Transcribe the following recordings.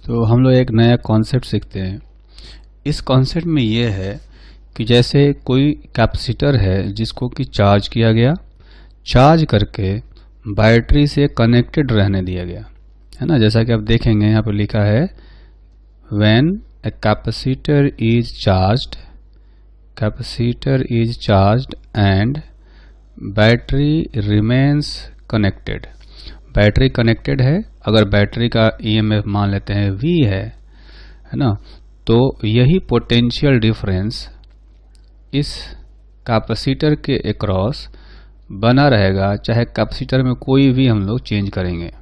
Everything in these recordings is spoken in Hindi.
तो हम लोग एक नया कॉन्सेप्ट सीखते हैं। इस कॉन्सेप्ट में ये है कि जैसे कोई कैपेसिटर है जिसको कि चार्ज किया गया, चार्ज करके बैटरी से कनेक्टेड रहने दिया गया है ना। जैसा कि आप देखेंगे यहाँ पर लिखा है when a capacitor is charged and battery remains connected. Battery connected है, अगर बैटरी का ईएमएफ मान लेते हैं V है ना, तो यही पोटेंशियल डिफरेंस इस कैपेसिटर के अक्रॉस बना रहेगा, चाहे कैपेसिटर में कोई भी हम लोग चेंज करेंगे है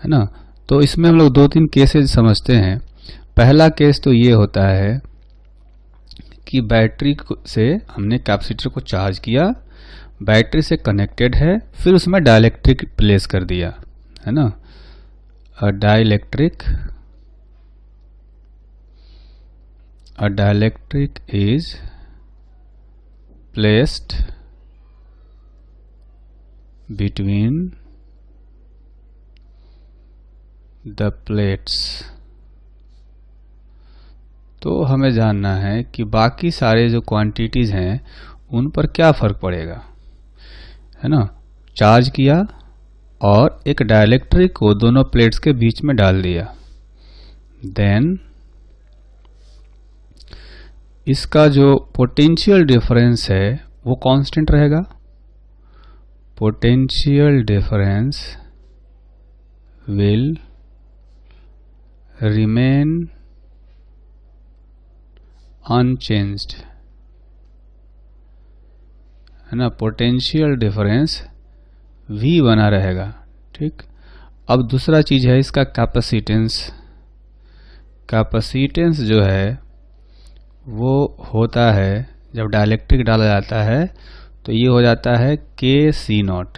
ना। तो इसमें हम लोग दो तीन केसेस समझते हैं। पहला केस तो ये होता है कि बैटरी से हमने कैपेसिटर को चार्ज किया, बैटरी से कनेक्टेड है, फिर उसमें डाइलेक्ट्रिक प्लेस कर दिया है ना। अ dielectric is placed between the plates. तो हमें जानना है कि बाकी सारे जो क्वांटिटीज हैं उन पर क्या फर्क पड़ेगा है ना। चार्ज किया और एक डाइलेक्ट्रिक को दोनों प्लेट्स के बीच में डाल दिया, देन इसका जो पोटेंशियल डिफरेंस है वो कांस्टेंट रहेगा। Potential difference will remain unchanged है ना। पोटेंशियल डिफरेंस V बना रहेगा। ठीक, अब दूसरा चीज है इसका कैपेसिटेंस। कैपेसिटेंस जो है वो होता है जब डाइलेक्ट्रिक डाला जाता है तो ये हो जाता है K/C0,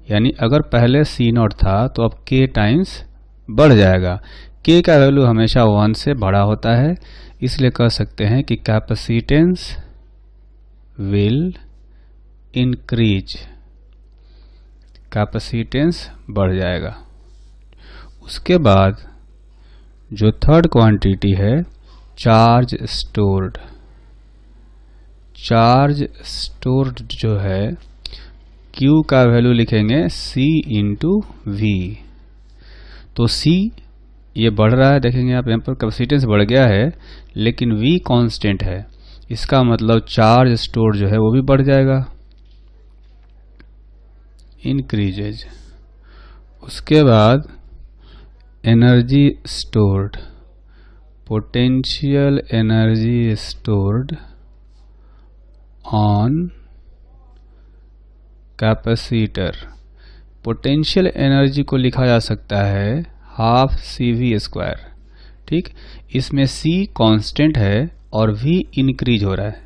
यानी अगर पहले C0 था तो अब K टाइम्स बढ़ जाएगा। K का वैल्यू हमेशा 1 से बड़ा होता है, इसलिए कह सकते हैं कि कैपेसिटेंस विल इंक्रीज, कैपेसिटेंस बढ़ जाएगा। उसके बाद जो थर्ड क्वांटिटी है चार्ज स्टोर्ड। चार्ज स्टोर्ड जो है Q का वैल्यू लिखेंगे C इंटू V। तो C ये बढ़ रहा है, देखेंगे आप यहाँ पर कैपेसिटेंस बढ़ गया है लेकिन V कांस्टेंट है, इसका मतलब चार्ज स्टोर्ड जो है वो भी बढ़ जाएगा, इंक्रीजेज। उसके बाद energy stored, potential energy stored on capacitor. Potential energy को लिखा जा सकता है हाफ CV²। ठीक, इसमें C कांस्टेंट है और V इंक्रीज हो रहा है,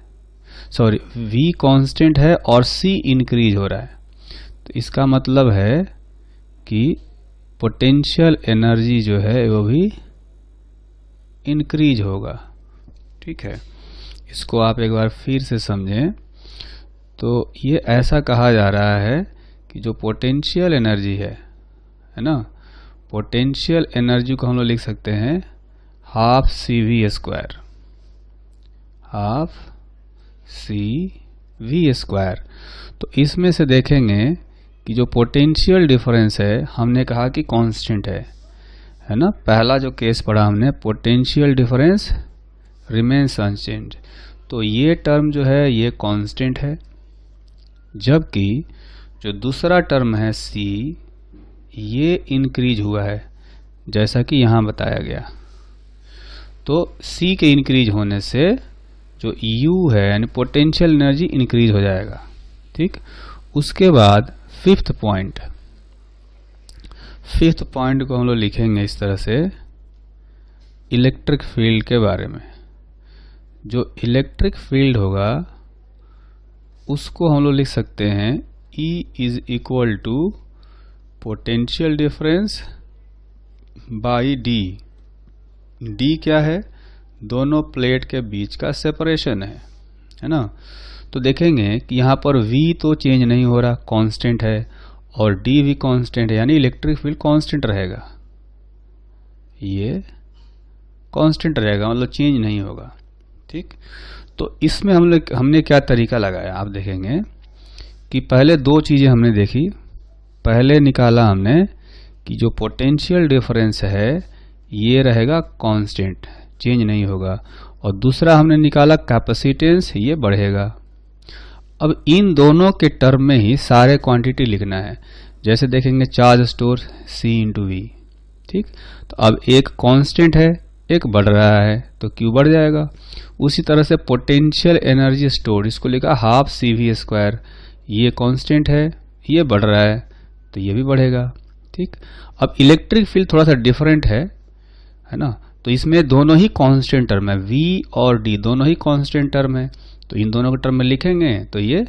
सॉरी V कांस्टेंट है और C इंक्रीज हो रहा है। तो इसका मतलब है कि पोटेंशियल एनर्जी जो है वो भी इंक्रीज होगा। ठीक है, इसको आप एक बार फिर से समझें। तो ये ऐसा कहा जा रहा है कि जो पोटेंशियल एनर्जी है ना, पोटेंशियल एनर्जी को हम लोग लिख सकते हैं हाफ CV², हाफ CV²। तो इसमें से देखेंगे कि जो पोटेंशियल डिफरेंस है हमने कहा कि कांस्टेंट है ना। पहला जो केस पढ़ा हमने पोटेंशियल डिफरेंस रिमेन्स अनचेंज्ड, तो ये टर्म जो है ये कांस्टेंट है, जबकि जो दूसरा टर्म है C ये इंक्रीज हुआ है जैसा कि यहाँ बताया गया। तो C के इंक्रीज होने से जो U है यानी पोटेंशियल एनर्जी इंक्रीज हो जाएगा। ठीक, उसके बाद फिफ्थ पॉइंट को हम लोग लिखेंगे इस तरह से, इलेक्ट्रिक फील्ड के बारे में। जो इलेक्ट्रिक फील्ड होगा उसको हम लोग लिख सकते हैं E is equal to potential difference by D। D क्या है? दोनों प्लेट के बीच का सेपरेशन है ना। तो देखेंगे कि यहाँ पर V तो चेंज नहीं हो रहा, कांस्टेंट है, और D भी कांस्टेंट है, यानी इलेक्ट्रिक फील्ड कांस्टेंट रहेगा। ये कांस्टेंट रहेगा, मतलब चेंज नहीं होगा। ठीक, तो इसमें हमने क्या तरीका लगाया, आप देखेंगे कि पहले दो चीजें हमने देखी। पहले निकाला हमने कि जो पोटेंशियल डिफरेंस है ये रहेगा कांस्टेंट, चेंज नहीं होगा, और दूसरा हमने निकाला कैपेसिटेंस, ये बढ़ेगा। अब इन दोनों के टर्म में ही सारे क्वांटिटी लिखना है। जैसे देखेंगे चार्ज स्टोर C × V। ठीक, तो अब एक कांस्टेंट है, एक बढ़ रहा है, तो Q बढ़ जाएगा। उसी तरह से पोटेंशियल एनर्जी स्टोर, इसको लिखा ½ CV², ये कांस्टेंट है, ये बढ़ रहा है, तो ये भी बढ़ेगा। ठीक, अब इलेक्ट्रिक फील्ड थोड़ा सा डिफरेंट है ना, तो इसमें दोनों ही कांस्टेंट टर्म है, V और D दोनों ही कांस्टेंट टर्म है, तो इन दोनों के टर्म में लिखेंगे तो ये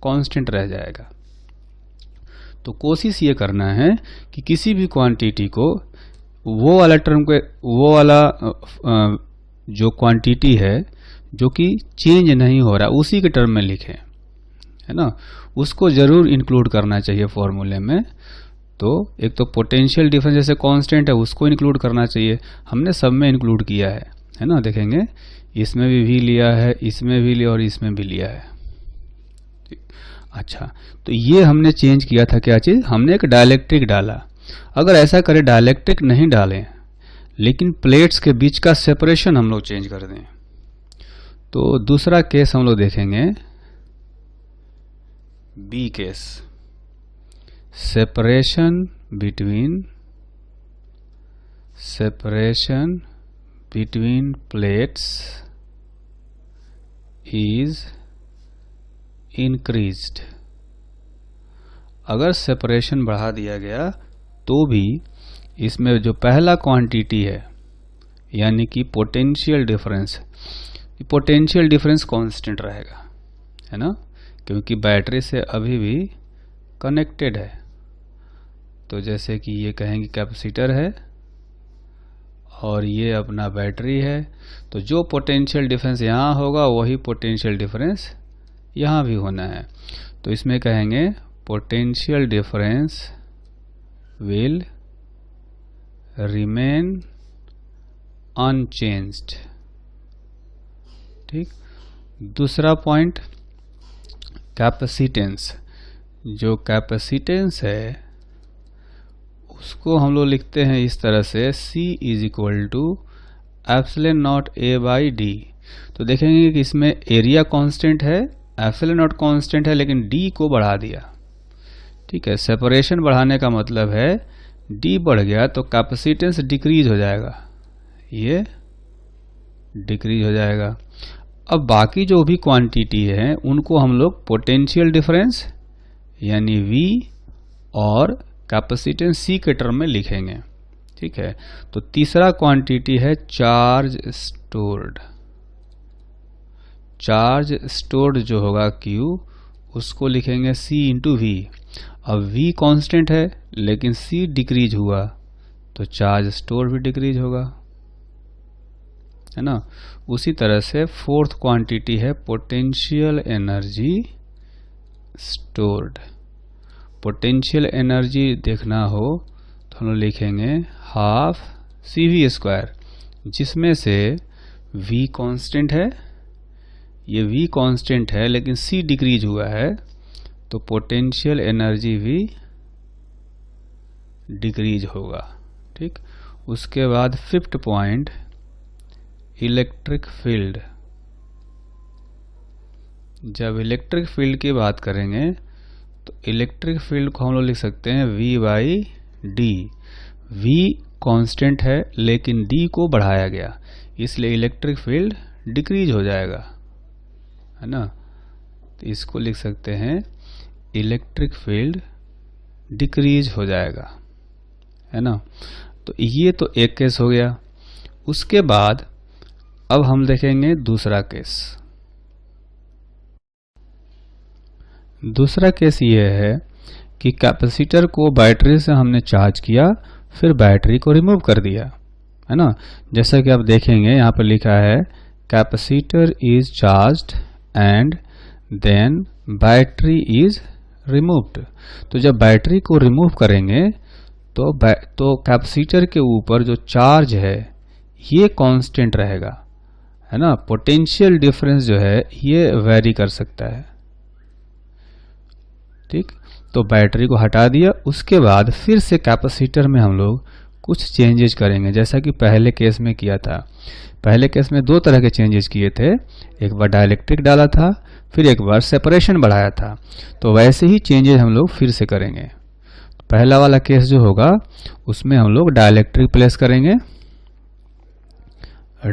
कांस्टेंट रह जाएगा। तो कोशिश ये करना है कि किसी भी क्वांटिटी को वो वाला टर्म के, वो वाला जो क्वांटिटी है जो कि चेंज नहीं हो रहा उसी के टर्म में लिखें, है ना, उसको जरूर इंक्लूड करना चाहिए फॉर्मूले में। तो एक तो पोटेंशियल डिफरेंस जैसे कांस्टेंट है उसको इंक्लूड करना चाहिए, हमने सब में इंक्लूड किया है ना। देखेंगे इसमें भी लिया है, इसमें भी लिया और इसमें भी लिया है। अच्छा, तो ये हमने चेंज किया था, क्या चीज, हमने एक डाइलेक्ट्रिक डाला। अगर ऐसा करें डाइलेक्ट्रिक नहीं डालें लेकिन प्लेट्स के बीच का सेपरेशन हम लोग चेंज कर दें, तो दूसरा केस हम लोग देखेंगे b case, separation between plates is increased. अगर सेपरेशन बढ़ा दिया गया तो भी इसमें जो पहला क्वांटिटी है यानी कि पोटेंशियल डिफरेंस कांस्टेंट रहेगा, है ना, क्योंकि बैटरी से अभी भी कनेक्टेड है। तो जैसे कि ये कहेंगे कैपेसिटर है और ये अपना बैटरी है, तो जो पोटेंशियल डिफरेंस यहाँ होगा वही पोटेंशियल डिफरेंस यहाँ भी होना है। तो इसमें कहेंगे potential difference will remain unchanged. ठीक, दूसरा पॉइंट कैपेसिटेंस। जो कैपेसिटेंस है उसको हम लोग लिखते हैं इस तरह से C = ε0 A/d। तो देखेंगे कि इसमें एरिया कांस्टेंट है, ε0 कांस्टेंट है, लेकिन D को बढ़ा दिया। ठीक है, सेपरेशन बढ़ाने का मतलब है D बढ़ गया तो कैपेसिटेंस डिक्रीज हो जाएगा, ये डिक्रीज हो जाएगा। अब बाकी जो भी क्वांटिटी है उनको हम लोग पोटेंशियल डिफरेंस यानी V और कैपेसिटेंस C के टर्म में लिखेंगे। ठीक है, तो तीसरा क्वांटिटी है चार्ज स्टोर्ड जो होगा Q, उसको लिखेंगे C × V। अब V कांस्टेंट है लेकिन C डिक्रीज हुआ तो चार्ज स्टोर भी डिक्रीज होगा, है ना। उसी तरह से फोर्थ क्वांटिटी है potential energy stored. Potential energy देखना हो तो हम लोग लिखेंगे ½ CV², जिसमें से V कांस्टेंट है, ये V कांस्टेंट है लेकिन C डिक्रीज हुआ है तो पोटेंशियल एनर्जी भी डिक्रीज होगा। ठीक, उसके बाद फिफ्थ पॉइंट इलेक्ट्रिक फील्ड। जब इलेक्ट्रिक फील्ड की बात करेंगे तो इलेक्ट्रिक फील्ड को हम लोग लिख सकते हैं V/d। V कांस्टेंट है लेकिन D को बढ़ाया गया, इसलिए इलेक्ट्रिक फील्ड डिक्रीज हो जाएगा, है ना। तो इसको लिख सकते हैं इलेक्ट्रिक फील्ड डिक्रीज हो जाएगा, है ना। तो ये तो एक केस हो गया। उसके बाद अब हम देखेंगे दूसरा केस। दूसरा केस ये है कि कैपेसिटर को बैटरी से हमने चार्ज किया, फिर बैटरी को रिमूव कर दिया, है ना। जैसा कि आप देखेंगे यहाँ पर लिखा है capacitor is charged and then battery is removed. तो जब बैटरी को रिमूव करेंगे तो कैपेसिटर के ऊपर जो चार्ज है ये कांस्टेंट रहेगा, है ना। पोटेंशियल डिफरेंस जो है ये वेरी कर सकता है, ठीक। तो बैटरी को हटा दिया, उसके बाद फिर से कैपेसिटर में हम लोग कुछ चेंजेस करेंगे, जैसा कि पहले केस में किया था। पहले केस में दो तरह के चेंजेस किए थे, एक बार डाइलेक्ट्रिक डाला था, फिर एक बार सेपरेशन बढ़ाया था। तो वैसे ही चेंजेस हम लोग फिर से करेंगे। पहला वाला केस जो होगा उसमें हम लोग डाइलेक्ट्रिक प्लेस करेंगे।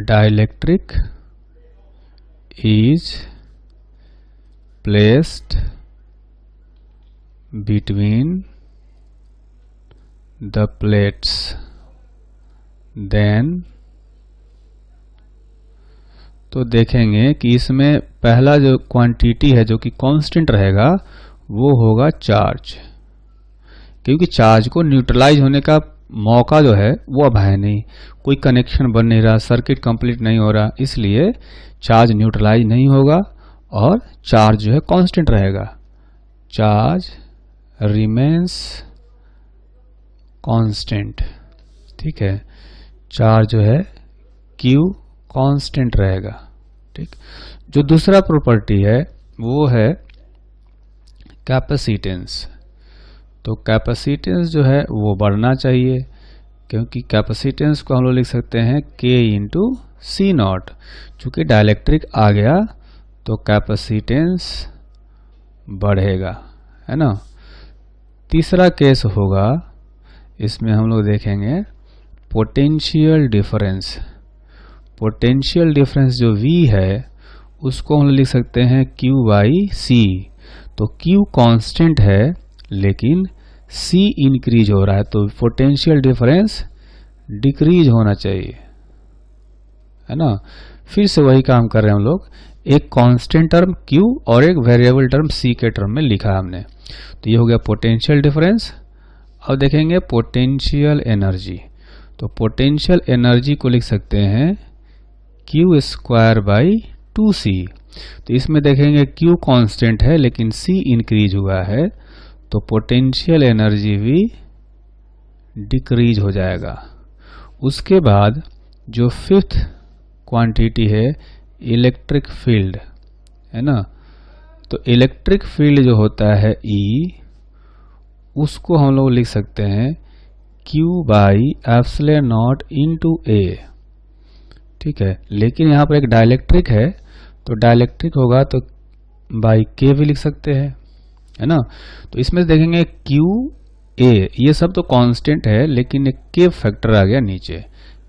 Dielectric is placed between the plates, then तो देखेंगे कि इसमें पहला जो क्वांटिटी है जो कि कांस्टेंट रहेगा वो होगा चार्ज, क्योंकि चार्ज को न्यूट्रलाइज होने का मौका जो है वो अब है नहीं, कोई कनेक्शन बन नहीं रहा, सर्किट कंप्लीट नहीं हो रहा, इसलिए चार्ज न्यूट्रलाइज नहीं होगा और चार्ज जो है कांस्टेंट रहेगा। चार्ज रिमेन्स कांस्टेंट, ठीक है। चार्ज जो है Q कांस्टेंट रहेगा, ठीक। जो दूसरा प्रॉपर्टी है वो है कैपेसिटेंस। तो कैपेसिटेंस जो है वो बढ़ना चाहिए, क्योंकि कैपेसिटेंस को हम लोग लिख सकते हैं K इंटू सी नॉट। चूंकि डाइलेक्ट्रिक आ गया तो कैपेसिटेंस बढ़ेगा, है ना। तीसरा केस होगा, इसमें हम लोग देखेंगे पोटेंशियल डिफरेंस। पोटेंशियल डिफरेंस जो V है उसको हम लिख सकते हैं Q बाई C। तो Q कांस्टेंट है लेकिन C इंक्रीज हो रहा है, तो पोटेंशियल डिफरेंस डिक्रीज होना चाहिए, है ना। फिर से वही काम कर रहे हैं हम लोग, एक कांस्टेंट टर्म Q और एक वेरिएबल टर्म C के टर्म में लिखा हमने। तो ये हो गया पोटेंशियल डिफरेंस। अब देखेंगे पोटेंशियल एनर्जी। तो पोटेंशियल एनर्जी को लिख सकते हैं Q स्क्वायर बाई 2C। तो इसमें देखेंगे Q कांस्टेंट है लेकिन C इंक्रीज हुआ है, तो पोटेंशियल एनर्जी भी डिक्रीज हो जाएगा। उसके बाद जो फिफ्थ क्वांटिटी है इलेक्ट्रिक फील्ड, है ना। तो इलेक्ट्रिक फील्ड जो होता है E, उसको हम लोग लिख सकते हैं Q by epsilon naught into A, ठीक है। लेकिन यहाँ पर एक डाइलेक्ट्रिक है, तो डाइलेक्ट्रिक होगा तो बाई K भी लिख सकते हैं, है ना। तो इसमें देखेंगे Q A ये सब तो कांस्टेंट है, लेकिन एक K फैक्टर आ गया नीचे,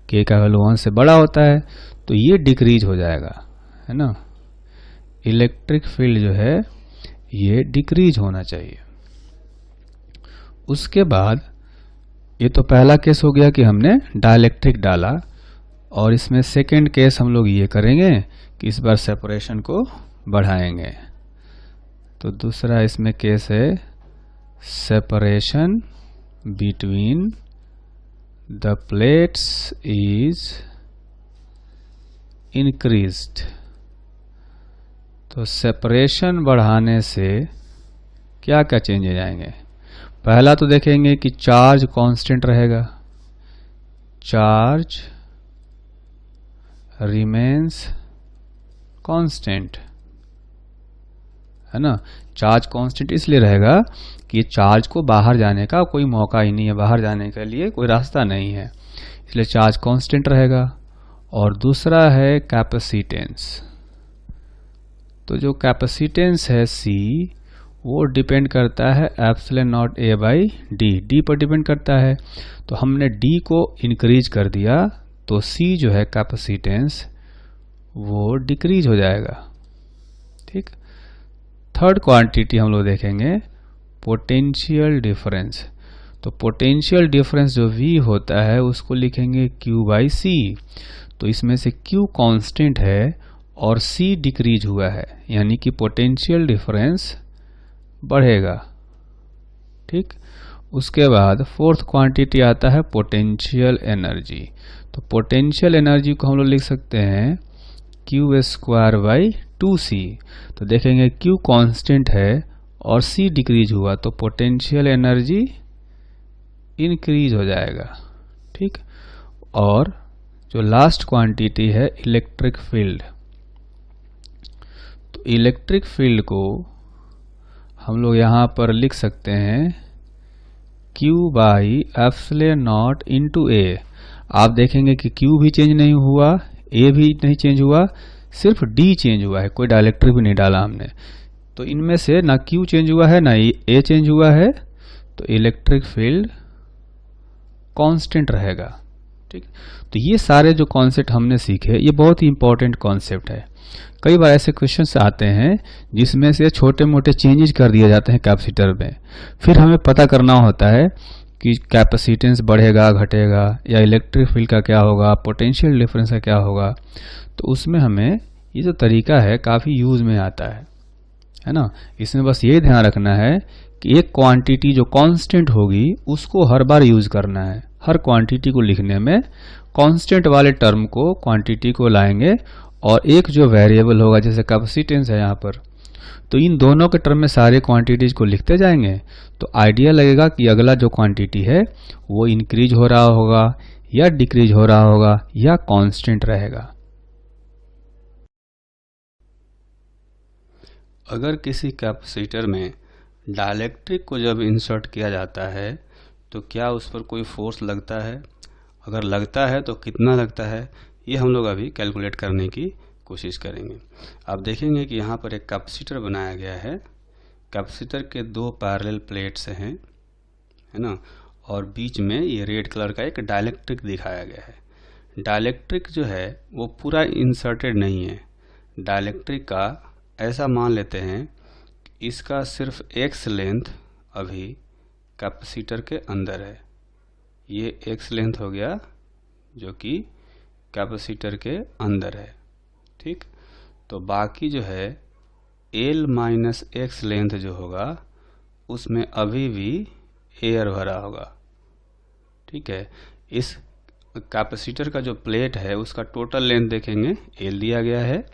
K का वैल्यू 1 से बड़ा होता है, तो ये डिक्रीज हो जाएगा, है ना। इलेक्ट्रिक फील्ड जो है ये डिक्रीज होना चाहिए। उसके बाद ये तो पहला केस हो गया कि हमने डाइलेक्ट्रिक डाला, और इसमें सेकेंड केस हम लोग ये करेंगे कि इस बार सेपरेशन को बढ़ाएंगे। तो दूसरा इसमें केस है separation between the plates is increased. तो सेपरेशन बढ़ाने से क्या क्या चेंजेज आएंगे। पहला तो देखेंगे कि चार्ज कांस्टेंट रहेगा, चार्ज रिमेन्स कांस्टेंट, है ना। चार्ज कांस्टेंट इसलिए रहेगा कि चार्ज को बाहर जाने का कोई मौका ही नहीं है, बाहर जाने के लिए कोई रास्ता नहीं है, इसलिए चार्ज कांस्टेंट रहेगा। और दूसरा है कैपेसिटेंस। तो जो कैपेसिटेंस है C, वो डिपेंड करता है epsilon not A by D पर डिपेंड करता है। तो हमने D को इंक्रीज कर दिया, तो C जो है कैपेसिटेंस वो डिक्रीज हो जाएगा, ठीक। थर्ड क्वांटिटी हम लोग देखेंगे पोटेंशियल डिफरेंस। तो पोटेंशियल डिफरेंस जो V होता है उसको लिखेंगे Q बाई C। तो इसमें से Q कांस्टेंट है और C डिक्रीज हुआ है, यानी कि पोटेंशियल डिफरेंस बढ़ेगा, ठीक। उसके बाद फोर्थ क्वांटिटी आता है पोटेंशियल एनर्जी। तो पोटेंशियल एनर्जी को हम लोग लिख सकते हैं Q स्क्वायर बाई 2C। तो देखेंगे Q कांस्टेंट है और C डिक्रीज हुआ, तो पोटेंशियल एनर्जी इंक्रीज हो जाएगा। ठीक, और जो लास्ट क्वांटिटी है इलेक्ट्रिक फील्ड, तो इलेक्ट्रिक फील्ड को हम लोग यहाँ पर लिख सकते हैं Q by epsilon naught into A. आप देखेंगे कि Q भी चेंज नहीं हुआ, A भी नहीं चेंज हुआ, सिर्फ D चेंज हुआ है, कोई डायलेक्ट्रिक भी नहीं डाला हमने। तो इनमें से ना Q चेंज हुआ है ना A चेंज हुआ है, तो इलेक्ट्रिक फील्ड कांस्टेंट रहेगा। ठीक, तो ये सारे जो कॉन्सेप्ट हमने सीखे ये बहुत ही इंपॉर्टेंट कॉन्सेप्ट है। कई बार ऐसे क्वेश्चंस आते हैं जिसमें से छोटे मोटे चेंजेस कर दिए जाते हैं कैपेसिटर में, फिर हमें पता करना होता है कि कैपेसिटेंस बढ़ेगा घटेगा, या इलेक्ट्रिक फील्ड का क्या होगा, पोटेंशियल डिफरेंस का क्या होगा। तो उसमें हमें ये जो तरीका है काफ़ी यूज में आता है ना। इसमें बस ये ध्यान रखना है कि एक क्वांटिटी जो कांस्टेंट होगी उसको हर बार यूज करना है। हर क्वांटिटी को लिखने में कांस्टेंट वाले टर्म को क्वांटिटी को लाएंगे, और एक जो वेरिएबल होगा जैसे कैपेसिटेंस है यहाँ पर, तो इन दोनों के टर्म में सारे क्वांटिटीज को लिखते जाएंगे। तो आइडिया लगेगा कि अगला जो क्वांटिटी है वो इंक्रीज हो रहा होगा या डिक्रीज हो रहा होगा या कांस्टेंट रहेगा। अगर किसी कैपेसिटर में डाइलेक्ट्रिक को जब इंसर्ट किया जाता है तो क्या उस पर कोई फोर्स लगता है, अगर लगता है तो कितना लगता है, ये हम लोग अभी कैलकुलेट करने की कोशिश करेंगे। आप देखेंगे कि यहाँ पर एक कैपेसिटर बनाया गया है। कैपेसिटर के दो पैरेलल प्लेट्स हैं, है ना, और बीच में ये रेड कलर का एक डाइलेक्ट्रिक दिखाया गया है। डाइलेक्ट्रिक जो है वो पूरा इंसर्टेड नहीं है। डाइलेक्ट्रिक का ऐसा मान लेते हैं इसका सिर्फ एक्स लेंथ अभी कैपेसिटर के अंदर है। ये एक्स लेंथ हो गया जो कि कैपेसिटर के अंदर है। ठीक, तो बाकी जो है L माइनस एक्स लेंथ जो होगा उसमें अभी भी एयर भरा होगा। ठीक है, इस कैपेसिटर का जो प्लेट है उसका टोटल लेंथ देखेंगे L दिया गया है।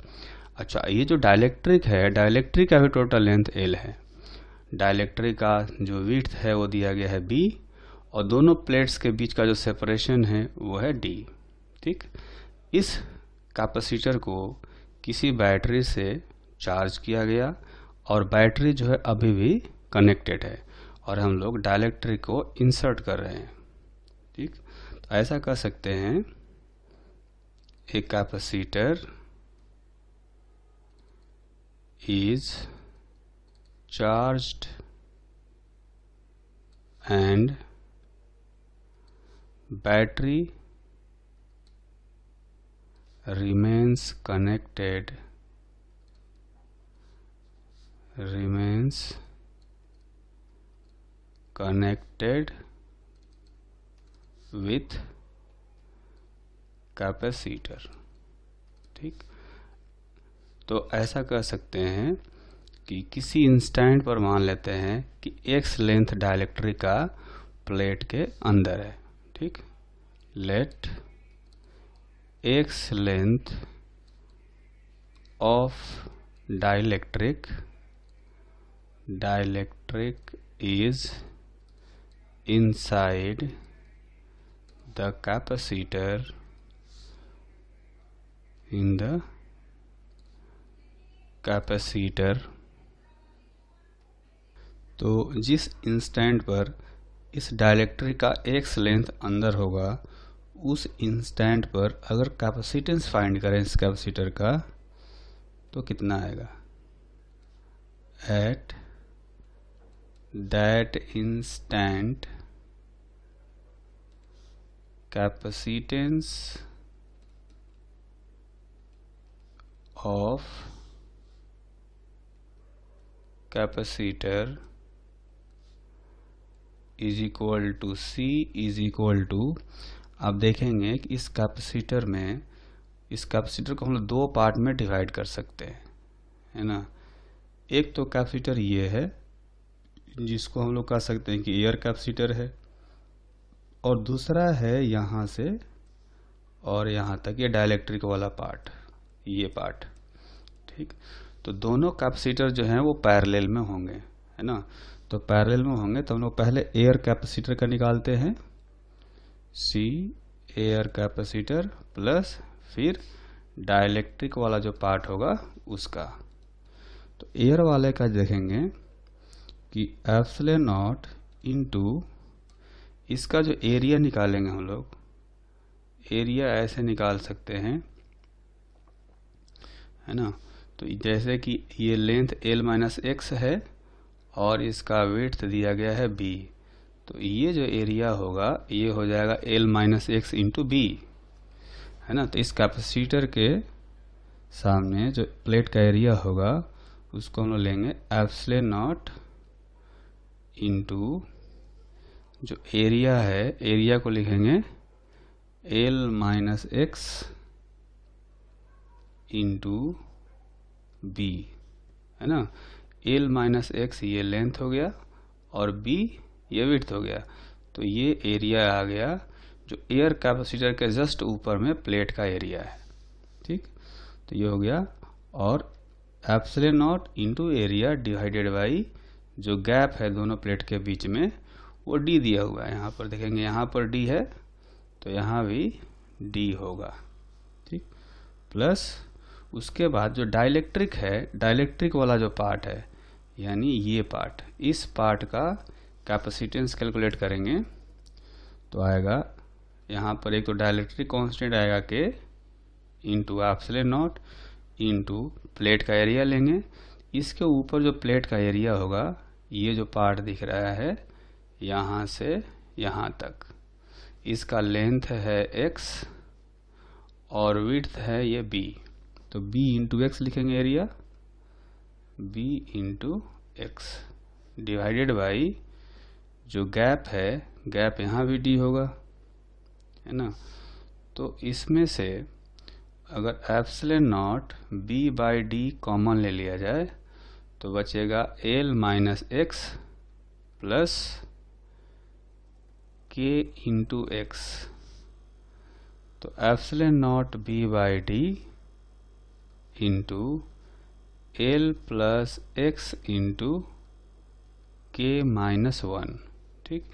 अच्छा, ये जो डाइलेक्ट्रिक है, डाइलेक्ट्रिक का भी टोटल लेंथ L है। डाइलेक्ट्रिक का जो विड्थ है वो दिया गया है B, और दोनों प्लेट्स के बीच का जो सेपरेशन है वो है D। ठीक, इस कैपेसिटर को किसी बैटरी से चार्ज किया गया, और बैटरी जो है अभी भी कनेक्टेड है, और हम लोग डाइलेक्ट्रिक को इंसर्ट कर रहे हैं। ठीक, तो ऐसा कर सकते हैं, एक capacitor is charged and battery remains connected with capacitor. ठीक, तो ऐसा कर सकते हैं कि किसी इंस्टेंट पर मान लेते हैं कि एक्स लेंथ डाइलेक्ट्रिक का प्लेट के अंदर है। ठीक, let x length of dielectric is inside the capacitor in the capacitor. तो जिस इंस्टेंट पर इस डाइलेक्ट्रिक का एक्स लेंथ अंदर होगा उस इंस्टेंट पर अगर कैपेसिटेंस फाइंड करें इस कैपेसिटर का तो कितना आएगा। At that instant capacitance of capacitor is equal to C is equal to, आप देखेंगे कि इस कैपेसिटर में, इस कैपेसिटर को हम लोग दो पार्ट में डिवाइड कर सकते हैं, है ना। एक तो कैपेसिटर ये है जिसको हम लोग कह सकते हैं कि एयर कैपेसिटर है, और दूसरा है यहाँ से और यहाँ तक ये डाइलेक्ट्रिक वाला पार्ट, ये पार्ट। ठीक, तो दोनों कैपेसिटर जो हैं वो पैरेलल में होंगे, है ना। तो पैरेलल में होंगे तो हम लोग पहले एयर कैपेसिटर का निकालते हैं, सी एयर कैपेसिटर प्लस फिर डाइलेक्ट्रिक वाला जो पार्ट होगा उसका। तो एयर वाले का देखेंगे कि एप्सिलॉन नॉट इनटू इसका जो एरिया निकालेंगे हम लोग, एरिया ऐसे निकाल सकते हैं, है ना। तो जैसे कि ये लेंथ l माइनस एक्स है और इसका विड्थ दिया गया है b, तो ये जो एरिया होगा ये हो जाएगा l minus x into b, है ना। तो इस कैपेसिटर के सामने जो प्लेट का एरिया होगा उसको हम लोग लेंगे एप्सिलॉन नॉट इंटू जो एरिया है, एरिया को लिखेंगे l minus x into b, है ना। l माइनस एक्स ये लेंथ हो गया और b ये विड्थ हो गया। तो ये एरिया आ गया जो एयर कैपेसिटर के जस्ट ऊपर में प्लेट का एरिया है, ठीक। तो ये हो गया, और epsilon naught into area divided by जो गैप है दोनों प्लेट के बीच में वो d दिया हुआ है। यहाँ पर देखेंगे, यहाँ पर d है तो यहाँ भी d होगा, ठीक। प्लस उसके बाद जो डाइलेक्ट्रिक है, डाइलेक्ट्रिक वाला जो पार्ट है यानी ये पार्ट, इस पार्ट का कैपेसिटेंस कैलकुलेट करेंगे तो आएगा यहाँ पर एक तो डाइलेक्ट्रिक कांस्टेंट आएगा के into epsilon naught into plate का एरिया लेंगे। इसके ऊपर जो प्लेट का एरिया होगा, ये जो पार्ट दिख रहा है यहाँ से यहाँ तक, इसका लेंथ है x और विड्थ है ये b, तो b इंटू एक्स लिखेंगे area, b into x divided by जो गैप है, गैप यहाँ भी d होगा, है ना। तो इसमें से अगर epsilon naught b by d common ले लिया जाए तो बचेगा l minus x plus k into x. तो epsilon naught b by d into l plus x into k minus one, ठीक।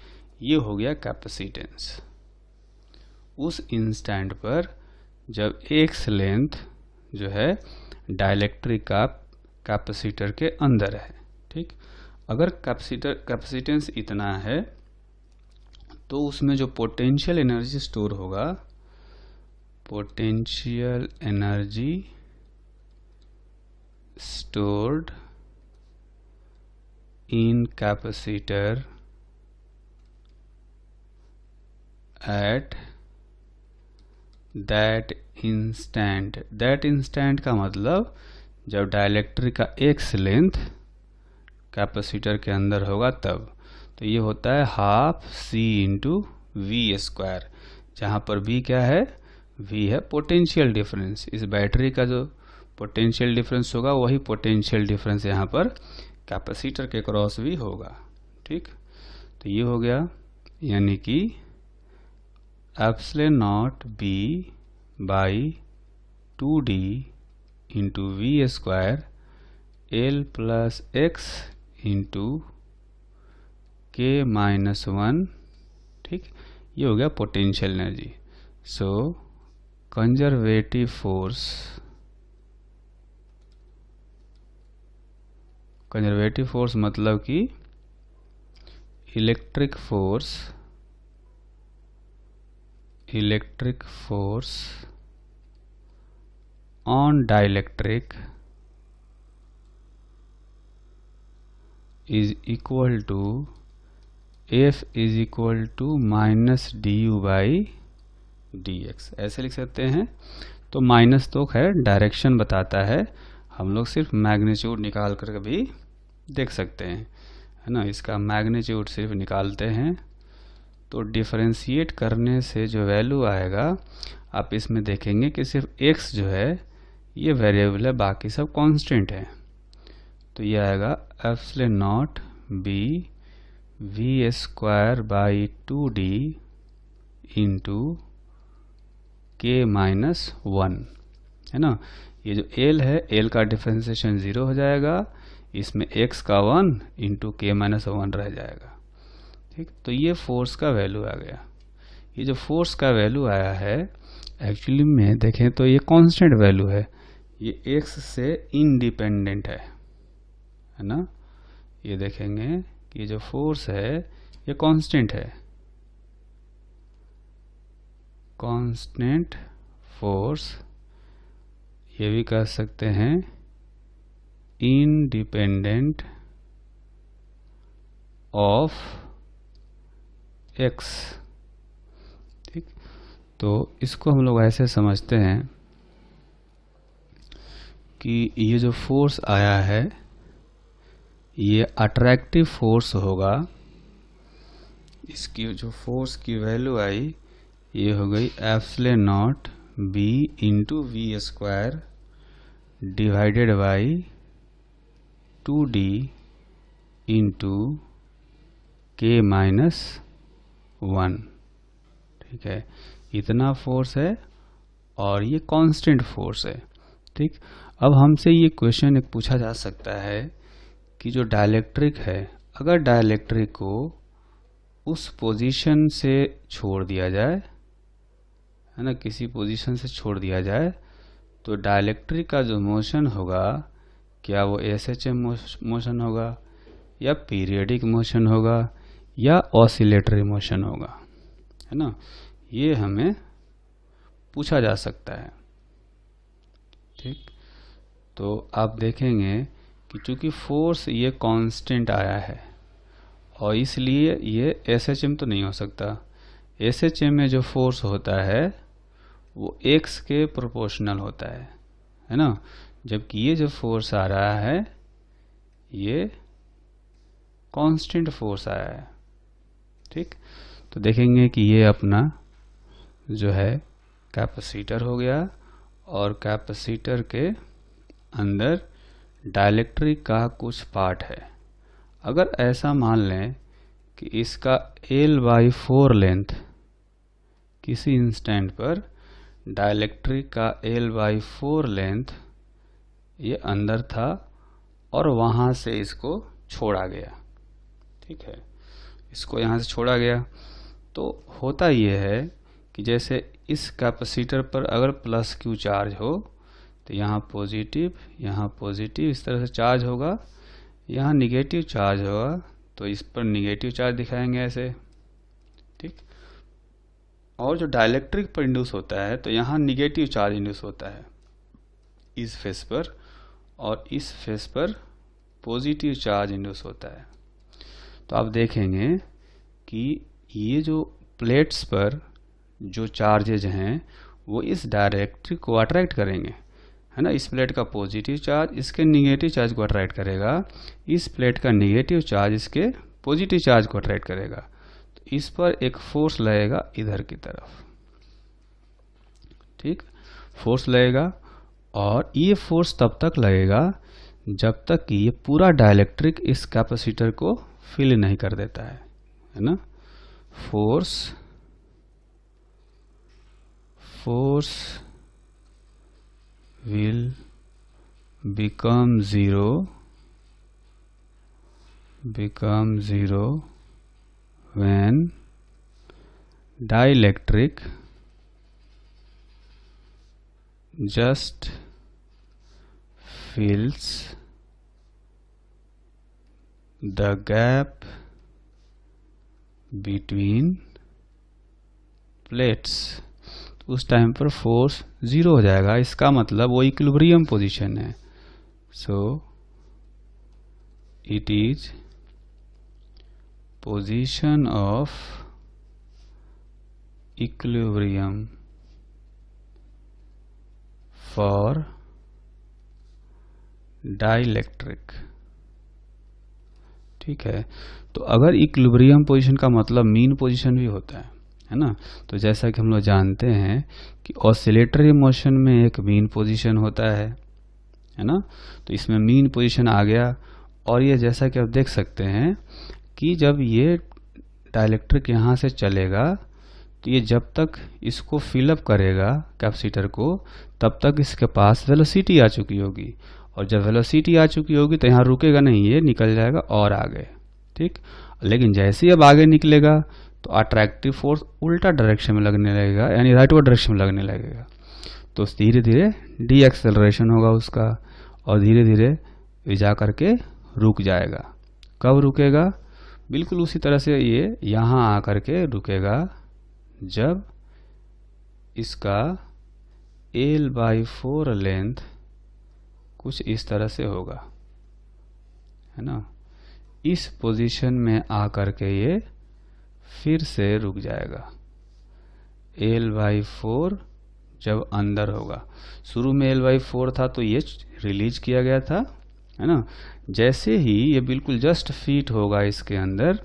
ये हो गया कैपेसिटेंस उस इंस्टेंट पर जब x लेंथ जो है डाइलेक्ट्रिक का कैपेसिटर के अंदर है, ठीक। अगर कैपेसिटेंस इतना है तो उसमें जो पोटेंशियल एनर्जी स्टोर होगा, potential energy stored in capacitor eight that instant का मतलब जब डाइलेक्ट्रिक का एक्स लेंथ कैपेसिटर के अंदर होगा तब। तो ये होता है half c into v square, जहाँ पर v क्या है, v है पोटेंशियल डिफरेंस। इस बैटरी का जो पोटेंशियल डिफरेंस होगा वही पोटेंशियल डिफरेंस यहाँ पर कैपेसिटर के क्रॉस भी होगा, ठीक। तो ये हो गया, यानी कि epsilon naught b by 2d into v square l plus x into k minus one, ठीक। ये हो गया potential energy. So conservative force मतलब कि electric force on dielectric is equal to F is equal to minus du by dx, ऐसे लिख सकते हैं। तो माइनस तो खैर डायरेक्शन बताता है, हम लोग सिर्फ मैग्नीट्यूड निकाल कर भी देख सकते हैं, है ना। इसका मैग्नीट्यूड सिर्फ निकालते हैं तो डिफरेंशिएट करने से जो वैल्यू आएगा आप इसमें देखेंगे कि सिर्फ x जो है ये वेरिएबल है, बाकी सब कांस्टेंट है। तो ये आएगा epsilon naught b v square by 2d into k minus one, है ना। ये जो l है, l का डिफरेंशिएशन 0 हो जाएगा, इसमें x का 1 इंटू k माइनस 1 रह जाएगा। ठीक, तो ये फोर्स का वैल्यू आ गया। ये जो फोर्स का वैल्यू आया है एक्चुअली में देखें तो ये कांस्टेंट वैल्यू है, ये x से इंडिपेंडेंट है ना। ये देखेंगे कि जो फोर्स है ये कांस्टेंट है, कांस्टेंट फोर्स, ये भी कह सकते हैं इंडिपेंडेंट ऑफ x। ठीक, तो इसको हम लोग ऐसे समझते हैं कि ये जो फोर्स आया है ये अट्रैक्टिव फोर्स होगा। इसकी जो फोर्स की वैल्यू आई ये हो गई epsilon naught b into v square divided by 2d into k minus 1। ठीक है, इतना फोर्स है और ये कांस्टेंट फोर्स है। ठीक, अब हमसे ये क्वेश्चन एक पूछा जा सकता है कि जो डाइलेक्ट्रिक है, अगर डाइलेक्ट्रिक को उस पोजीशन से छोड़ दिया जाए, है ना, किसी पोजीशन से छोड़ दिया जाए, तो डाइलेक्ट्रिक का जो मोशन होगा क्या वो एसएचएम मोशन होगा या पीरियडिक मोशन होगा या ऑसिलेटरी मोशन होगा, है ना, ये हमें पूछा जा सकता है। ठीक, तो आप देखेंगे कि चूंकि फोर्स ये कांस्टेंट आया है और इसलिए ये एसएचएम तो नहीं हो सकता। एसएचएम में जो फोर्स होता है वो x के प्रोपोर्शनल होता है ना, जबकि ये जो फोर्स आ रहा है ये कांस्टेंट फोर्स आया है। ठीक, तो देखेंगे कि ये अपना जो है कैपेसिटर हो गया और कैपेसिटर के अंदर डाइलेक्ट्रिक का कुछ पार्ट है। अगर ऐसा मान लें कि इसका L/4 लेंथ किसी इंस्टेंट पर डाइलेक्ट्रिक का L/4 लेंथ ये अंदर था और वहाँ से इसको छोड़ा गया। ठीक है, इसको यहाँ से छोड़ा गया, तो होता ये है कि जैसे इस कैपेसिटर पर अगर प्लस Q चार्ज हो तो यहाँ पॉजिटिव इस तरह से चार्ज होगा, यहाँ निगेटिव चार्ज होगा तो इस पर निगेटिव चार्ज दिखाएंगे ऐसे। ठीक, और जो डाइलेक्ट्रिक पर इंड्यूस होता है तो यहाँ निगेटिव चार्ज इंड्यूस होता है इस फेस पर, और इस फेस पर पॉजिटिव चार्ज इंड्यूस होता है। तो आप देखेंगे कि ये जो प्लेट्स पर जो चार्जेज हैं वो इस डाइलेक्ट्रिक को अट्रैक्ट करेंगे, है ना। इस प्लेट का पॉजिटिव चार्ज इसके निगेटिव चार्ज को अट्रैक्ट करेगा, इस प्लेट का निगेटिव चार्ज इसके पॉजिटिव चार्ज को अट्रैक्ट करेगा। तो इस पर एक फोर्स लगेगा इधर की तरफ। ठीक, फोर्स लगेगा और ये फोर्स तब तक लगेगा जब तक कि ये पूरा डाइलेक्ट्रिक इस कैपेसिटर को फिल नहीं कर देता है ना। Force will become zero when dielectric just fills the gap between plates। उस टाइम पर फोर्स जीरो हो जाएगा, इसका मतलब वो इक्विलिब्रियम पोजीशन है। So it is position of equilibrium for dielectric. ठीक है, तो अगर इक्विलिब्रियम पोजीशन का मतलब मीन पोजीशन भी होता है ना, तो जैसा कि हम लोग जानते हैं कि ऑसिलेटरी मोशन में एक मीन पोजीशन होता है ना, तो इसमें मीन पोजीशन आ गया। और ये जैसा कि आप देख सकते हैं कि जब ये डाइलेक्ट्रिक यहाँ से चलेगा तो ये जब तक इसको फिलअप करेगा कैपेसिटर को तब तक इसके पास वेलोसिटी आ चुकी होगी, और जब वेलोसिटी आ चुकी होगी तो यहाँ रुकेगा नहीं, ये निकल जाएगा और आगे, ठीक। लेकिन जैसे ही अब आगे निकलेगा तो अट्रैक्टिव फोर्स उल्टा डायरेक्शन में लगने लगेगा, यानी राइटवर्ड डायरेक्शन में लगने लगेगा। तो धीरे धीरे डी एक्सेलरेशन होगा उसका और धीरे धीरे ये जा करके रुक जाएगा। कब रुकेगा? बिल्कुल उसी तरह से ये यहाँ आकर के रुकेगा जब इसका L/4 लेंथ कुछ इस तरह से होगा, है ना। इस पोजीशन में आकर के ये फिर से रुक जाएगा। L/4 जब अंदर होगा, शुरू में L/4 था तो ये रिलीज किया गया था, है ना। जैसे ही ये बिल्कुल जस्ट फिट होगा इसके अंदर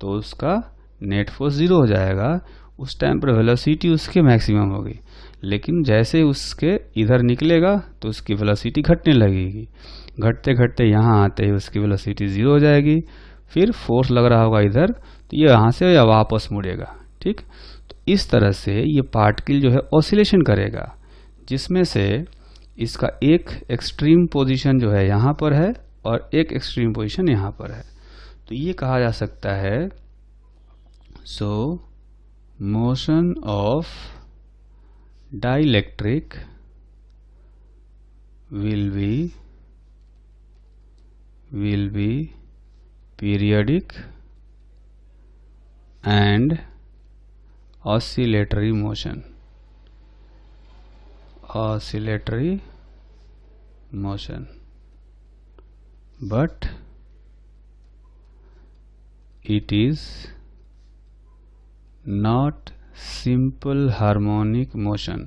तो उसका नेट फोर्स 0 हो जाएगा। उस टाइम पर वेलोसिटी उसके मैक्सिमम होगी, लेकिन जैसे उसके इधर निकलेगा तो उसकी वेलोसिटी घटने लगेगी। घटते घटते यहाँ आते ही उसकी वेलोसिटी 0 हो जाएगी। फिर फोर्स लग रहा होगा इधर तो ये यहाँ से या वापस मुड़ेगा, ठीक। तो इस तरह से ये पार्टिकल जो है ऑसिलेशन करेगा, जिसमें से इसका एक एक्सट्रीम पोजीशन जो है यहाँ पर है और एक एक्सट्रीम पोजीशन यहाँ पर है। तो ये कहा जा सकता है सो motion of dielectric will be periodic and oscillatory motion, but it is not simple harmonic motion।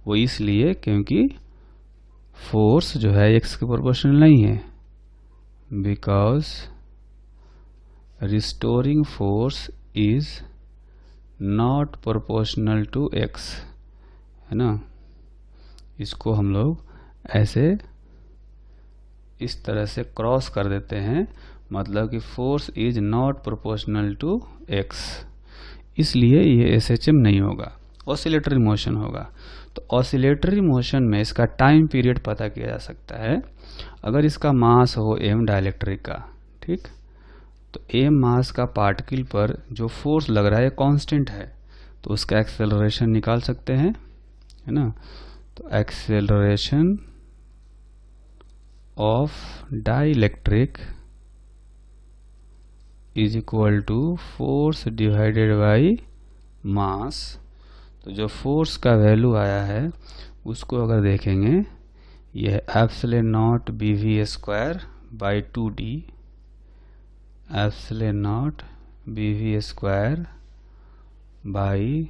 वो इसलिए क्योंकि फोर्स जो है x के प्रोपोर्शनल नहीं है, because restoring force is not proportional to x, है ना। इसको हम लोग ऐसे इस तरह से क्रॉस कर देते हैं, मतलब कि force is not proportional to x, इसलिए ये SHM नहीं होगा, ऑसिलेटरी मोशन होगा। तो ऑसिलेटरी मोशन में इसका टाइम पीरियड पता किया जा सकता है। अगर इसका मास हो m डाइलेक्ट्रिक का, ठीक, तो m मास का पार्टिकल पर जो फोर्स लग रहा है कांस्टेंट है, तो उसका एक्सेलरेशन निकाल सकते हैं, है ना। तो acceleration of dielectric is equal to force divided by mass. तो जो फोर्स का वैल्यू आया है उसको अगर देखेंगे, यह epsilon not bv² by 2d, epsilon not bv² by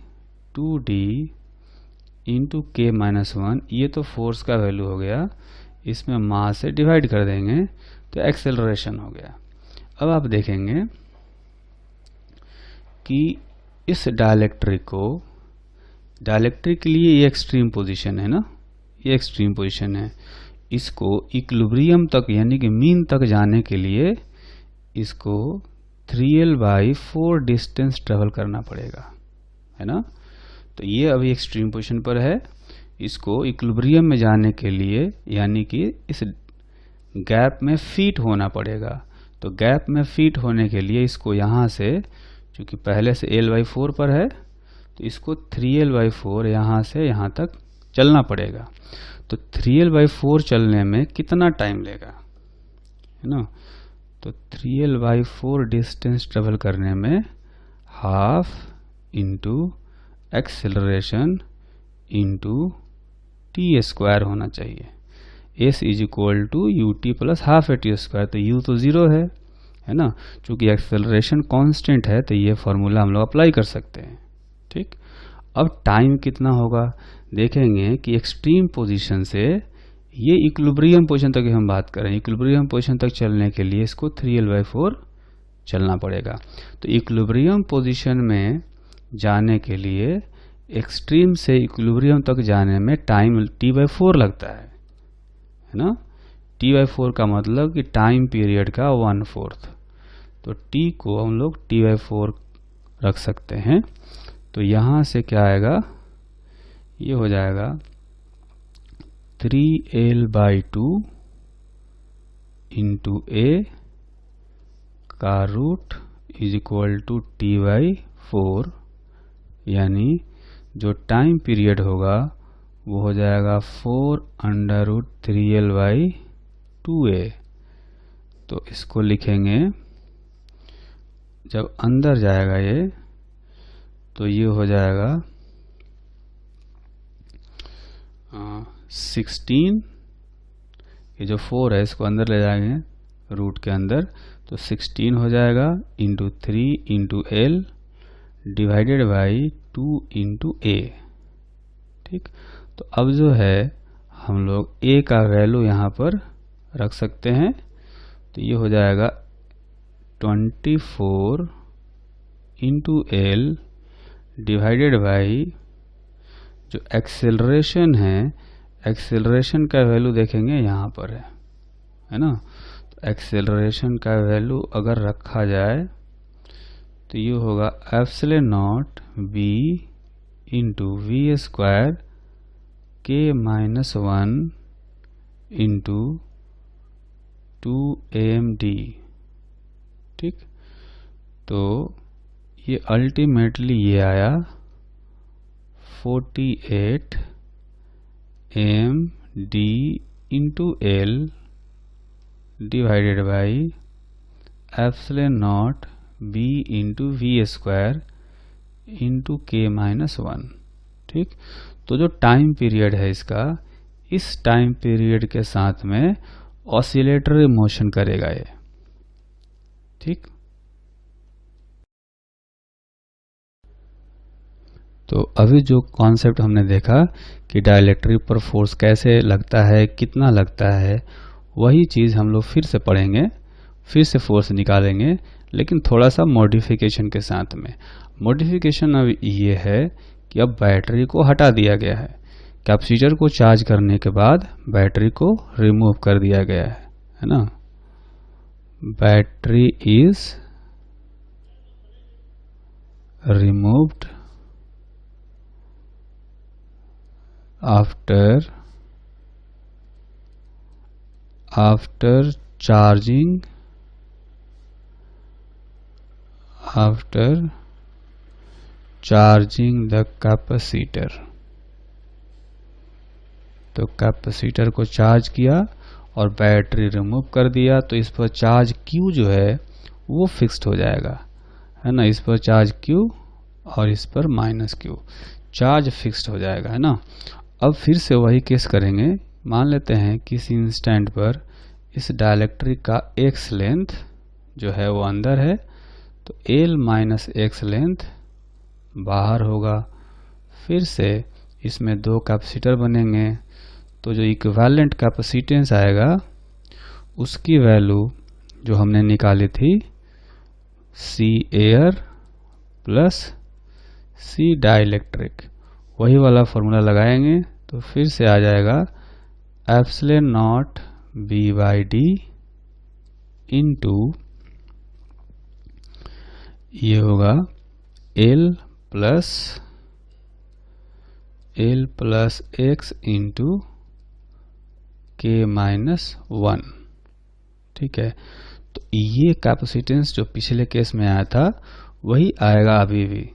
2d into k-1। ये तो फोर्स का वैल्यू हो गया, इसमें मास से डिवाइड कर देंगे तो एक्सेलरेशन हो गया। अब आप देखेंगे कि इस डाइलेक्ट्रिक के लिए ये एक्सट्रीम पोजीशन है ना, ये एक्सट्रीम पोजीशन है। इसको इक्विलिब्रियम तक यानी कि मीन तक जाने के लिए इसको 3L/4 डिस्टेंस ट्रेवल करना पड़ेगा, है ना। तो ये अभी एक्सट्रीम पोजीशन पर है, इसको इक्विलिब्रियम में जाने के लिए यानी कि इस गैप में फिट होना पड़ेगा। तो गैप में फिट होने के लिए इसको यहाँ से, चूँकि पहले से L/4 पर है, तो इसको 3L/4 यहाँ से यहाँ तक चलना पड़ेगा। तो 3L/4 चलने में कितना टाइम लेगा, है ना। तो 3L/4 डिस्टेंस ट्रेवल करने में half into acceleration into t² होना चाहिए। s is equal to ut plus half t²। तो u तो 0 है ना, चूँकि एक्सेलरेशन कांस्टेंट है तो ये फॉर्मूला हम लोग अप्लाई कर सकते हैं, ठीक। अब टाइम कितना होगा देखेंगे कि एक्सट्रीम पोजीशन से ये इक्विलिब्रियम पोजीशन तक हम बात करें, इक्विलिब्रियम पोजीशन तक चलने के लिए इसको 3L/4 चलना पड़ेगा। तो इक्विलिब्रियम पोजीशन में जाने के लिए एक्सट्रीम से इक्विलिब्रियम तक जाने में टाइम t/4 लगता है ना। t/4 का मतलब कि टाइम पीरियड का 1/4। तो t को हम लोग t/4 रख सकते हैं। तो यहाँ से क्या आएगा, ये हो जाएगा 3L/2 इंटू ए का root is equal to T/4, यानी जो टाइम पीरियड होगा वो हो जाएगा 4√3L/2a। तो इसको लिखेंगे, जब अंदर जाएगा ये तो ये हो जाएगा 16, ये जो 4 है इसको अंदर ले जाएंगे रूट के अंदर, तो 16 हो जाएगा into 3 into L divided by 2 into A. ठीक, तो अब जो है हम लोग ए का वैल्यू यहाँ पर रख सकते हैं, तो ये हो जाएगा 24 इंटू एल डिवाइडेड बाई जो एक्सेलरेशन है, एक्सेलरेशन का वैल्यू देखेंगे यहाँ पर है ना। तो एक्सेलरेशन का वैल्यू अगर रखा जाए तो ये होगा epsilon not v into v² k-1 into 2md। ठीक, तो ये अल्टीमेटली ये आया 48 md into L divided by epsilon naught b into v² into k-1। ठीक, तो जो टाइम पीरियड है इसका, इस टाइम पीरियड के साथ में ऑसिलेटरी मोशन करेगा ये। ठीक, तो अभी जो कॉन्सेप्ट हमने देखा कि डाइलेक्ट्रिक पर फोर्स कैसे लगता है, कितना लगता है, वही चीज़ हम लोग फिर से पढ़ेंगे, फिर से फोर्स निकालेंगे, लेकिन थोड़ा सा मॉडिफिकेशन के साथ में। मॉडिफिकेशन अब ये है कि अब बैटरी को हटा दिया गया है, कैपेसिटर को चार्ज करने के बाद बैटरी को रिमूव कर दिया गया है ना। Battery is removed after charging the capacitor। तो कैपेसिटर को चार्ज किया और बैटरी रिमूव कर दिया, तो इस पर चार्ज Q जो है वो फिक्स्ड हो जाएगा, है ना। इस पर चार्ज Q और इस पर -Q, चार्ज फिक्स्ड हो जाएगा, है ना। अब फिर से वही केस करेंगे। मान लेते हैं किसी इंस्टेंट पर इस डाइलेक्ट्रिक का x लेंथ जो है वो अंदर है, तो L माइनस x लेंथ बाहर होगा। फिर से इसमें दो कैपेसिटर बनेंगे, तो जो इक्विवेलेंट कैपेसिटेंस आएगा उसकी वैल्यू जो हमने निकाली थी C air plus C dielectric, वही वाला फॉर्मूला लगाएंगे, तो फिर से आ जाएगा एप्सिलॉन नॉट B/d इंटू ये होगा L plus x into k-1। ठीक है, तो ये कैपेसिटेंस जो पिछले केस में आया था वही आएगा अभी भी,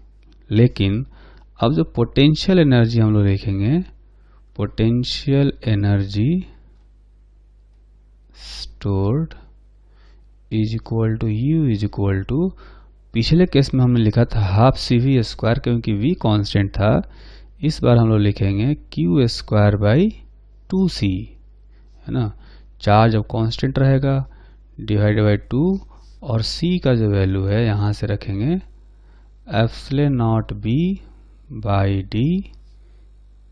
लेकिन अब जो पोटेंशियल एनर्जी हम लोग देखेंगे, potential energy stored is equal to U is equal to, पिछले केस में हमने लिखा था हाफ CV², क्योंकि V कांस्टेंट था। इस बार हम लोग लिखेंगे Q²/2C, है ना। चार्ज अब कांस्टेंट रहेगा डिवाइड बाई 2, और C का जो वैल्यू है यहाँ से रखेंगे epsilon naught B/d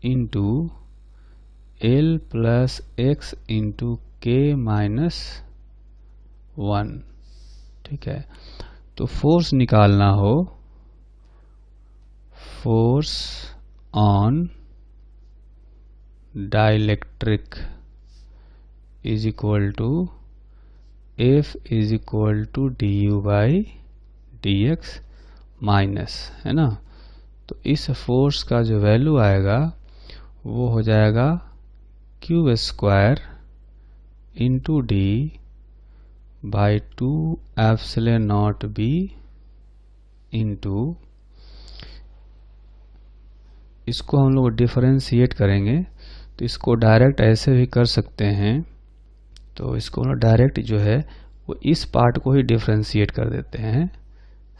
into L plus x into k-1। ठीक है, तो फोर्स निकालना हो, force on dielectric is equal to F is equal to du/dx minus, है ना। तो इस फोर्स का जो वैल्यू आएगा वो हो जाएगा Q² into d by 2 epsilon not be into, इसको हम लोग डिफरेंशिएट करेंगे तो इसको डायरेक्ट ऐसे भी कर सकते हैं। तो इसको हम लोग डायरेक्ट जो है वो इस पार्ट को ही डिफरेंशिएट कर देते हैं।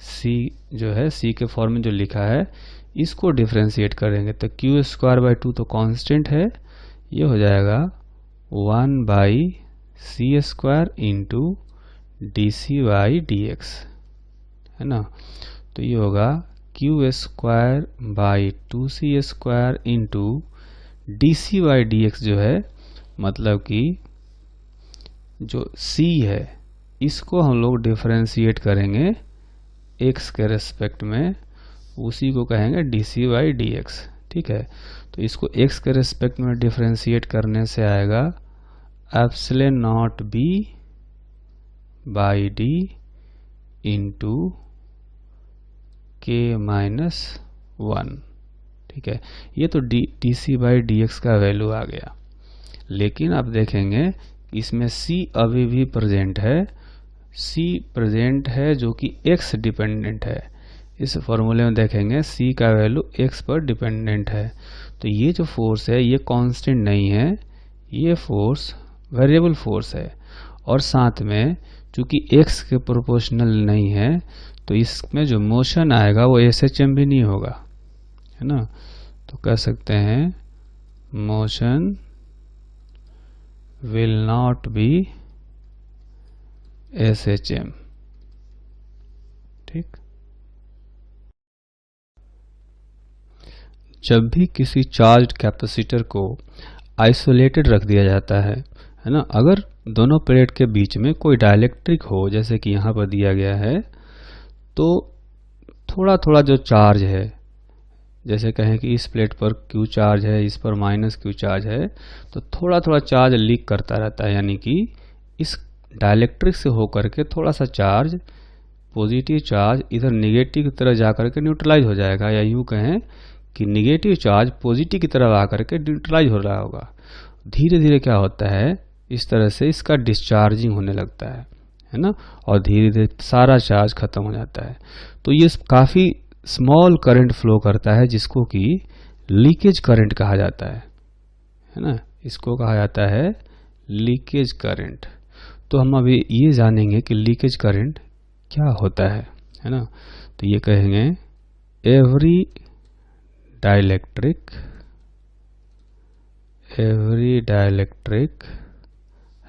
सी जो है सी के फॉर्म में जो लिखा है इसको डिफरेंशिएट करेंगे तो क्यू स्क्वायर बाई 2 तो कांस्टेंट है, ये हो जाएगा 1 by c square into d c by d x, है ना। तो ये होगा q square by 2c square into d c by d x, जो है मतलब कि जो c है इसको हम लोग डिफरेंशिएट करेंगे x के रेस्पेक्ट में, उसी को कहेंगे d c by d x, ठीक है। तो इसको x के रेस्पेक्ट में डिफरेंशिएट करने से आएगा epsilon naught b by d into k minus 1, ठीक है। ये तो d c by d x का वैल्यू आ गया, लेकिन आप देखेंगे इसमें c अभी भी प्रेजेंट है, c प्रेजेंट है जो कि x डिपेंडेंट है। इस फॉर्मूले में देखेंगे c का वैल्यू x पर डिपेंडेंट है, तो ये जो फोर्स है ये कांस्टेंट नहीं है, ये फोर्स वेरिएबल फोर्स है। और साथ में चूंकि x के प्रोपोर्शनल नहीं है तो इसमें जो मोशन आएगा वो SHM भी नहीं होगा, है ना। तो कह सकते हैं motion will not be SHM, ठीक। जब भी किसी चार्ज्ड कैपेसिटर को आइसोलेटेड रख दिया जाता है ना, अगर दोनों प्लेट के बीच में कोई डाइलेक्ट्रिक हो जैसे कि यहाँ पर दिया गया है, तो थोड़ा थोड़ा जो चार्ज है, जैसे कहें कि इस प्लेट पर Q चार्ज है, इस पर माइनस Q चार्ज है, तो थोड़ा थोड़ा चार्ज लीक करता रहता है, यानी कि इस डाइलेक्ट्रिक से होकर के थोड़ा सा चार्ज, पॉजिटिव चार्ज इधर निगेटिव की तरफ जाकर के न्यूट्रलाइज हो जाएगा, या यूँ कहें कि निगेटिव चार्ज पॉजिटिव की तरफ आकर के न्यूट्रलाइज हो रहा होगा। धीरे धीरे क्या होता है, इस तरह से इसका डिस्चार्जिंग होने लगता है ना, और धीरे धीरे सारा चार्ज खत्म हो जाता है। तो ये काफ़ी स्मॉल करंट फ्लो करता है जिसको कि लीकेज करंट कहा जाता है ना, इसको कहा जाता है लीकेज करंट। तो हम अभी ये जानेंगे कि लीकेज करंट क्या होता है ना। तो ये कहेंगे every dielectric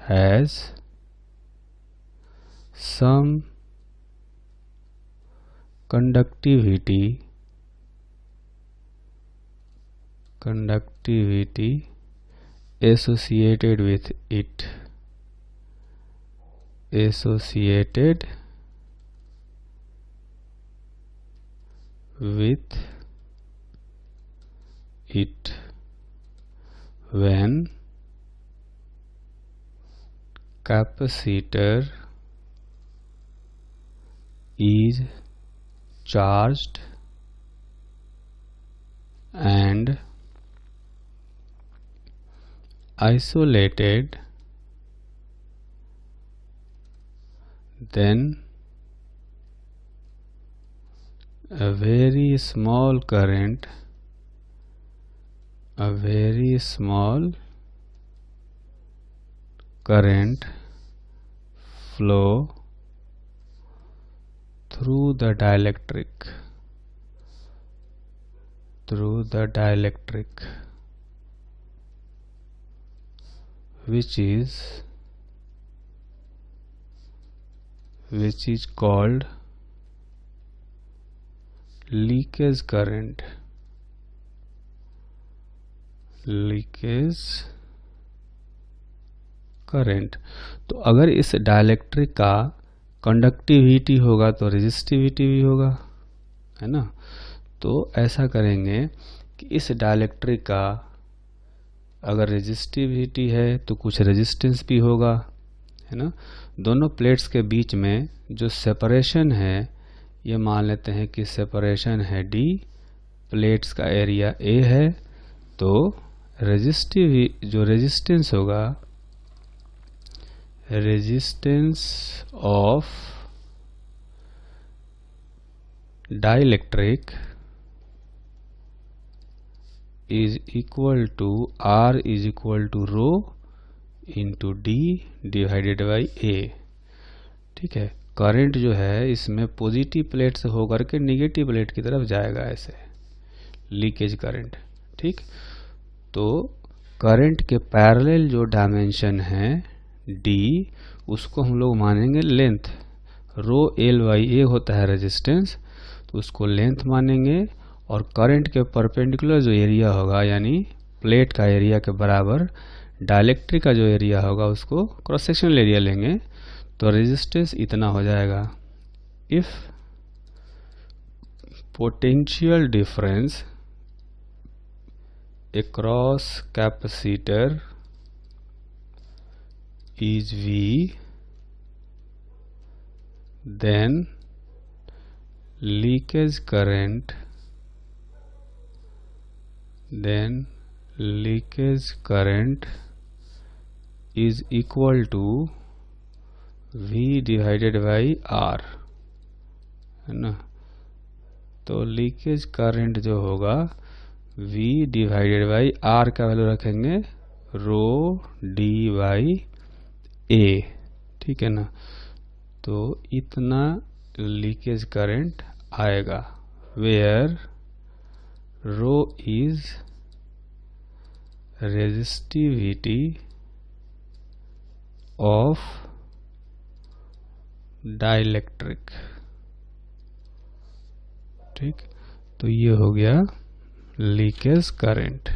has some conductivity associated with it, when capacitor is charged and isolated, then a very small current flow through the dielectric, which is called leakage current. तो अगर इस डाइलेक्ट्रिक का कंडक्टिविटी होगा तो रेजिस्टिविटी भी होगा, है ना। तो ऐसा करेंगे कि इस डाइलेक्ट्रिक का अगर रेजिस्टिविटी है तो कुछ रेजिस्टेंस भी होगा, है ना। दोनों प्लेट्स के बीच में जो सेपरेशन है ये मान लेते हैं कि सेपरेशन है D, प्लेट्स का एरिया A है, तो जो रेजिस्टेंस होगा resistance of dielectric is equal to R is equal to rho into D divided by A. ठीक है, करंट जो है इसमें पॉजिटिव प्लेट से होकर के निगेटिव प्लेट की तरफ जाएगा, ऐसे लीकेज करंट। ठीक, तो करंट के पैरेलल जो डायमेंशन है डी, उसको हम लोग मानेंगे लेंथ। रो एल बाई ए होता है रेजिस्टेंस, तो उसको लेंथ मानेंगे। और करंट के परपेंडिकुलर जो एरिया होगा, यानी प्लेट का एरिया के बराबर डाइलेक्ट्रिक का जो एरिया होगा, उसको क्रॉस सेक्शनल एरिया लेंगे, तो रेजिस्टेंस इतना हो जाएगा। If potential difference across capacitor is V, then leakage current is equal to V divided by R, है ना। तो लीकेज करंट जो होगा V डिवाइडेड बाई R का वैल्यू रखेंगे रो डी बाई ए। ठीक है ना, तो इतना लीकेज करंट आएगा, where rho is resistivity of dielectric. ठीक, तो ये हो गया लीकेज करंट।